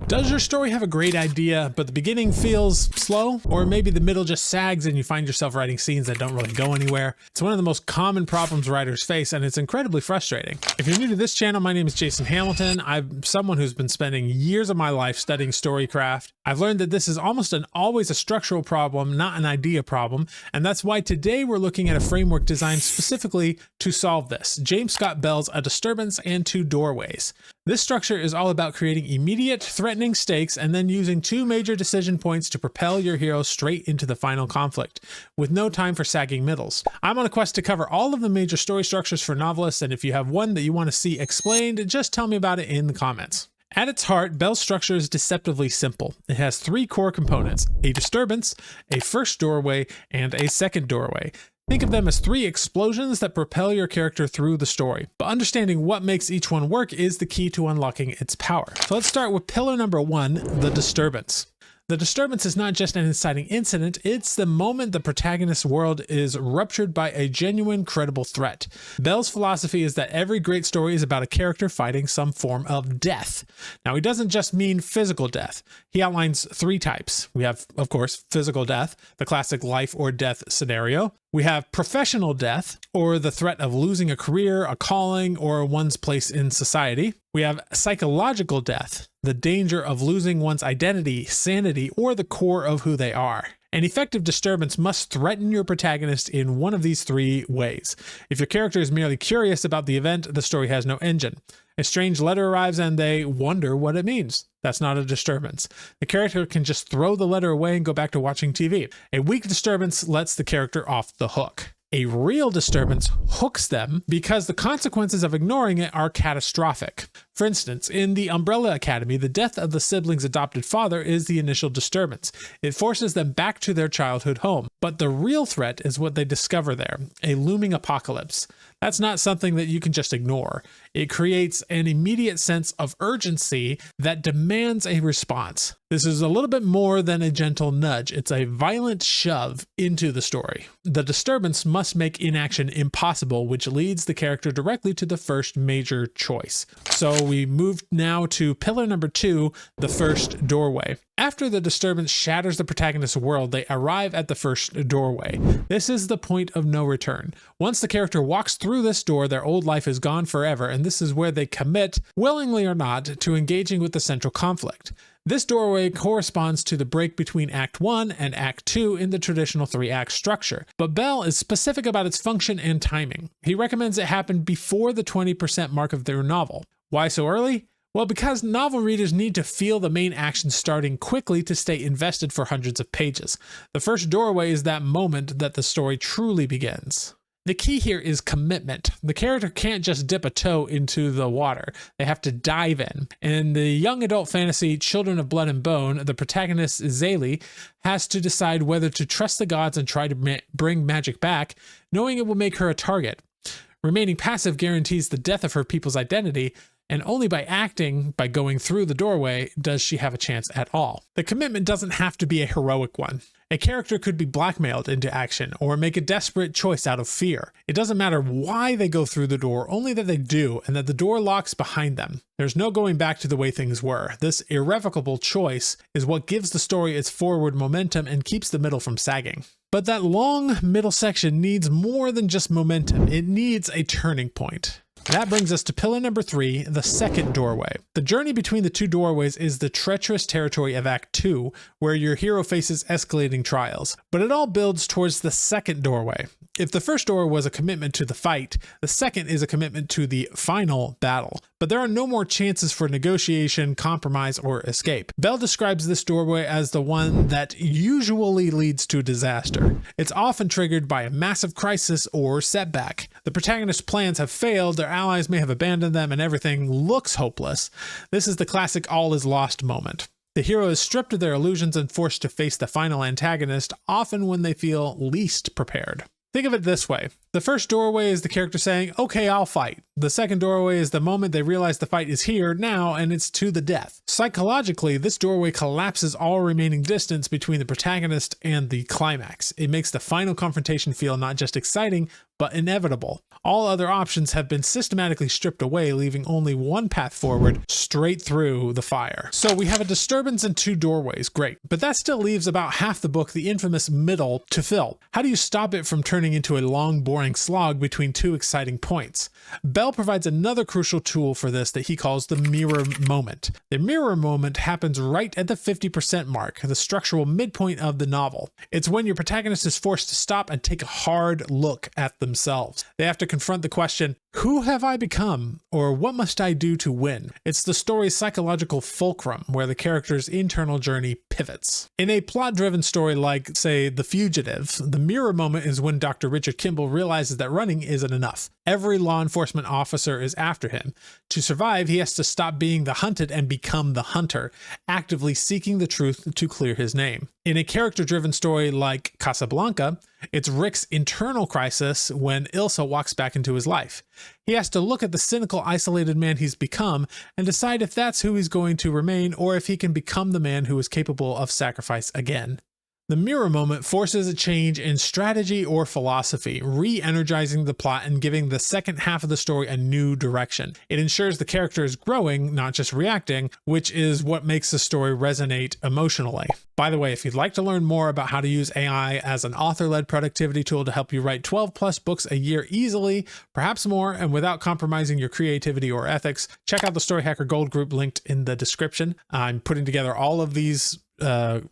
Does your story have a great idea, but the beginning feels slow? Or maybe the middle just sags and you find yourself writing scenes that don't really go anywhere? It's one of the most common problems writers face, and it's incredibly frustrating. If you're new to this channel, my name is Jason Hamilton. I'm someone who's been spending years of my life studying storycraft. I've learned that this is almost always a structural problem, not an idea problem, and that's why today we're looking at a framework designed specifically to solve this. James Scott Bell's A Disturbance and Two Doorways. This structure is all about creating immediate, threatening stakes and then using two major decision points to propel your hero straight into the final conflict, with no time for sagging middles. I'm on a quest to cover all of the major story structures for novelists, and if you have one that you want to see explained, just tell me about it in the comments. At its heart, Bell's structure is deceptively simple. It has three core components: a disturbance, a first doorway, and a second doorway. Think of them as three explosions that propel your character through the story, but understanding what makes each one work is the key to unlocking its power. So let's start with pillar number one, the disturbance. The disturbance is not just an inciting incident, it's the moment the protagonist's world is ruptured by a genuine, credible threat. Bell's philosophy is that every great story is about a character fighting some form of death. Now, he doesn't just mean physical death. He outlines three types. We have, of course, physical death, the classic life or death scenario. We have professional death, or the threat of losing a career, a calling, or one's place in society. We have psychological death, the danger of losing one's identity, sanity, or the core of who they are. An effective disturbance must threaten your protagonist in one of these three ways. If your character is merely curious about the event, the story has no engine. A strange letter arrives and they wonder what it means. That's not a disturbance. The character can just throw the letter away and go back to watching TV. A weak disturbance lets the character off the hook. A real disturbance hooks them because the consequences of ignoring it are catastrophic. For instance, in The Umbrella Academy, the death of the siblings' adopted father is the initial disturbance. It forces them back to their childhood home. But the real threat is what they discover there, a looming apocalypse. That's not something that you can just ignore. It creates an immediate sense of urgency that demands a response. This is a little bit more than a gentle nudge. It's a violent shove into the story. The disturbance must make inaction impossible, which leads the character directly to the first major choice. So we move now to pillar number two, the first doorway. After the disturbance shatters the protagonist's world, they arrive at the first doorway. This is the point of no return. Once the character walks through this door, their old life is gone forever, and this is where they commit, willingly or not, to engaging with the central conflict. This doorway corresponds to the break between Act 1 and Act 2 in the traditional three-act structure, but Bell is specific about its function and timing. He recommends it happen before the 20% mark of their novel. Why so early? Well, because novel readers need to feel the main action starting quickly to stay invested for hundreds of pages. The first doorway is that moment that the story truly begins. The key here is commitment. The character can't just dip a toe into the water. They have to dive in. In the young adult fantasy Children of Blood and Bone, the protagonist, Zaylee, has to decide whether to trust the gods and try to bring magic back, knowing it will make her a target. Remaining passive guarantees the death of her people's identity, and only by acting, by going through the doorway, does she have a chance at all. The commitment doesn't have to be a heroic one. A character could be blackmailed into action or make a desperate choice out of fear. It doesn't matter why they go through the door, only that they do, and that the door locks behind them. There's no going back to the way things were. This irrevocable choice is what gives the story its forward momentum and keeps the middle from sagging. But that long middle section needs more than just momentum. It needs a turning point. That brings us to pillar number three, the second doorway. The journey between the two doorways is the treacherous territory of Act 2, where your hero faces escalating trials. But it all builds towards the second doorway. If the first door was a commitment to the fight, the second is a commitment to the final battle. But there are no more chances for negotiation, compromise, or escape. Bell describes this doorway as the one that usually leads to disaster. It's often triggered by a massive crisis or setback. The protagonist's plans have failed, their allies may have abandoned them, and everything looks hopeless. This is the classic all is lost moment. The hero is stripped of their illusions and forced to face the final antagonist, often when they feel least prepared. Think of it this way. The first doorway is the character saying, okay, I'll fight. The second doorway is the moment they realize the fight is here now and it's to the death. Psychologically, this doorway collapses all remaining distance between the protagonist and the climax. It makes the final confrontation feel not just exciting, but inevitable. All other options have been systematically stripped away, leaving only one path forward, straight through the fire. So we have a disturbance and 2 doorways, great. But that still leaves about half the book, the infamous middle, to fill. How do you stop it from turning into a long, boring slog between 2 exciting points? Bell provides another crucial tool for this that he calls the mirror moment. The mirror moment happens right at the 50% mark, the structural midpoint of the novel. It's when your protagonist is forced to stop and take a hard look at themselves. They have to confront the question, who have I become, or what must I do to win? It's the story's psychological fulcrum, where the character's internal journey pivots. In a plot-driven story like, say, The Fugitive, the mirror moment is when Dr. Richard Kimball realizes that running isn't enough. Every law enforcement officer is after him. To survive, he has to stop being the hunted and become the hunter, actively seeking the truth to clear his name. In a character-driven story like Casablanca, it's Rick's internal crisis when Ilsa walks back into his life. He has to look at the cynical, isolated man he's become and decide if that's who he's going to remain or if he can become the man who is capable of sacrifice again. The mirror moment forces a change in strategy or philosophy, re-energizing the plot and giving the second half of the story a new direction. It ensures the character is growing, not just reacting, which is what makes the story resonate emotionally. By the way, if you'd like to learn more about how to use AI as an author-led productivity tool to help you write 12 plus books a year easily, perhaps more, and without compromising your creativity or ethics, check out the Story Hacker Gold group linked in the description. I'm putting together all of these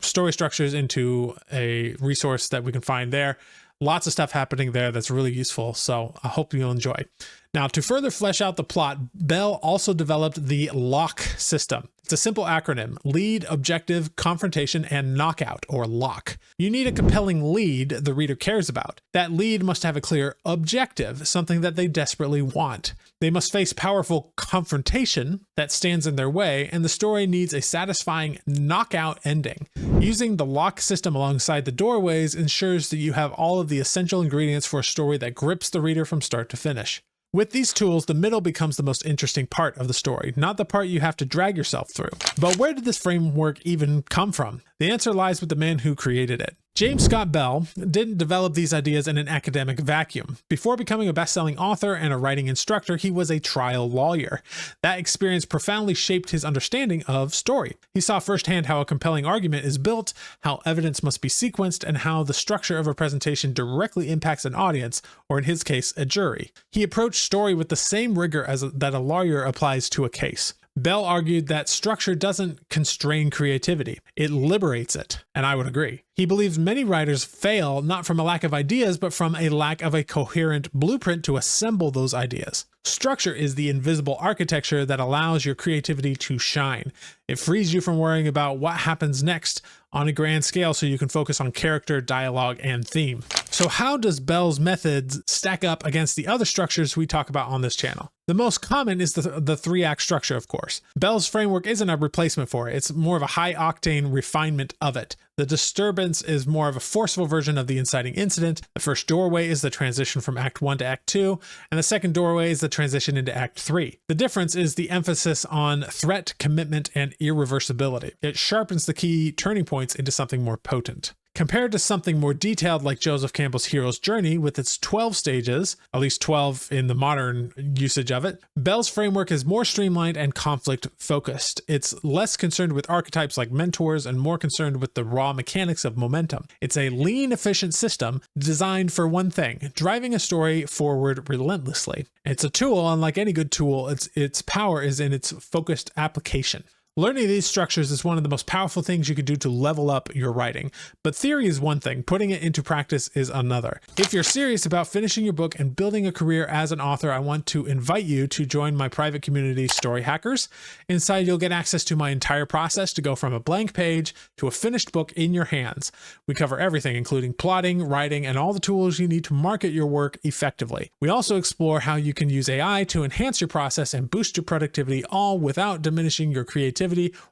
story structures into a resource that we can find there. Lots of stuff happening there that's really useful, so I hope you'll enjoy. Now, to further flesh out the plot, Bell also developed the LOCK system. It's a simple acronym: lead, objective, confrontation, and knockout, or LOCK. You need a compelling lead the reader cares about. That lead must have a clear objective, something that they desperately want. They must face powerful confrontation that stands in their way, and the story needs a satisfying knockout ending. Using the LOCK system alongside the doorways ensures that you have all of the essential ingredients for a story that grips the reader from start to finish. With these tools, the middle becomes the most interesting part of the story, not the part you have to drag yourself through. But where did this framework even come from? The answer lies with the man who created it. James Scott Bell didn't develop these ideas in an academic vacuum. Before becoming a best-selling author and a writing instructor, he was a trial lawyer. That experience profoundly shaped his understanding of story. He saw firsthand how a compelling argument is built, how evidence must be sequenced, and how the structure of a presentation directly impacts an audience, or in his case, a jury. He approached story with the same rigor that a lawyer applies to a case. Bell argued that structure doesn't constrain creativity, it liberates it, and I would agree. He believes many writers fail not from a lack of ideas, but from a lack of a coherent blueprint to assemble those ideas. Structure is the invisible architecture that allows your creativity to shine. It frees you from worrying about what happens next on a grand scale so you can focus on character, dialogue, and theme. So how does Bell's methods stack up against the other structures we talk about on this channel? The most common is the 3-act structure, of course. Bell's framework isn't a replacement for it. It's more of a high-octane refinement of it. The disturbance is more of a forceful version of the inciting incident. The first doorway is the transition from Act 1 to Act 2, and the second doorway is the transition into Act 3. The difference is the emphasis on threat, commitment, and irreversibility. It sharpens the key turning points into something more potent. Compared to something more detailed like Joseph Campbell's hero's journey with its 12 stages, at least 12 in the modern usage of it, Bell's framework is more streamlined and conflict focused. It's less concerned with archetypes like mentors and more concerned with the raw mechanics of momentum. It's a lean, efficient system designed for one thing: driving a story forward relentlessly. It's a tool, and like any good tool, its power is in its focused application. Learning these structures is one of the most powerful things you can do to level up your writing. But theory is one thing, putting it into practice is another. If you're serious about finishing your book and building a career as an author, I want to invite you to join my private community, Story Hackers. Inside, you'll get access to my entire process to go from a blank page to a finished book in your hands. We cover everything, including plotting, writing, and all the tools you need to market your work effectively. We also explore how you can use AI to enhance your process and boost your productivity, all without diminishing your creativity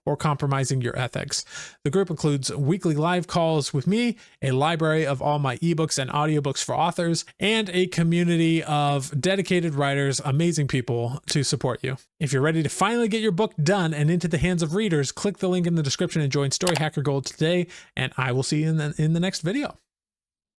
or compromising your ethics. The group includes weekly live calls with me, a library of all my ebooks and audiobooks for authors, and a community of dedicated writers, amazing people to support you. If you're ready to finally get your book done and into the hands of readers, click the link in the description and join Story Hacker Gold today, and I will see you in the next video.